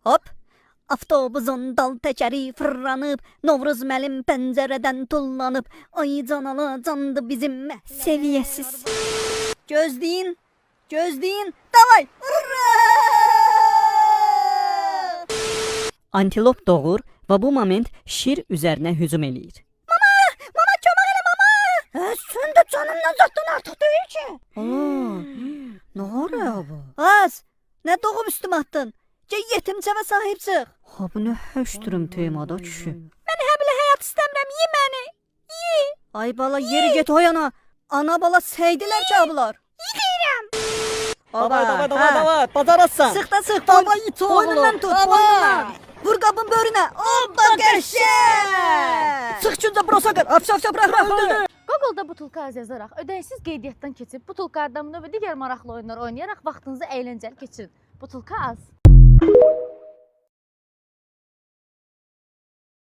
Hop! Avtobusun dal təkəri fırlanıb, Novruz məlim pəncərədən tullanıb, ay canalı candı bizim səviyyəsiz. Gözləyin, gözləyin, davay! Antilop doğur və bu moment şir üzərinə hücum eləyir. Mama, kömək elə mama! Sən də canından zatdan artıq deyil ki. Nə oluyor bu? Az, nə doğub üstümə attın? Gəl yetimçəvə sahib çıx. Ha bu nə höşdürüm temada kişi. Mən həblə həyat istəmirəm, ye məni. Ye. Ay bala yeri get o yana. Ana bala səydilər ki ablar. Yeyirəm. Davay, bacarasın. Sıx da sıx. Davay it oğlu. Boynundan tut, boynundan. Vur qabın börünə. Hoppa qəşəng. Sıx güncə brosakır. Afşaf bırak öldür. Google-da butulka az yazaraq, ödənişsiz qeydiyyatdan keçib, butulka adamını və digər maraqlı oyunlar oynayaraq vaxtınızı əyləncəli keçirin. Butulka az.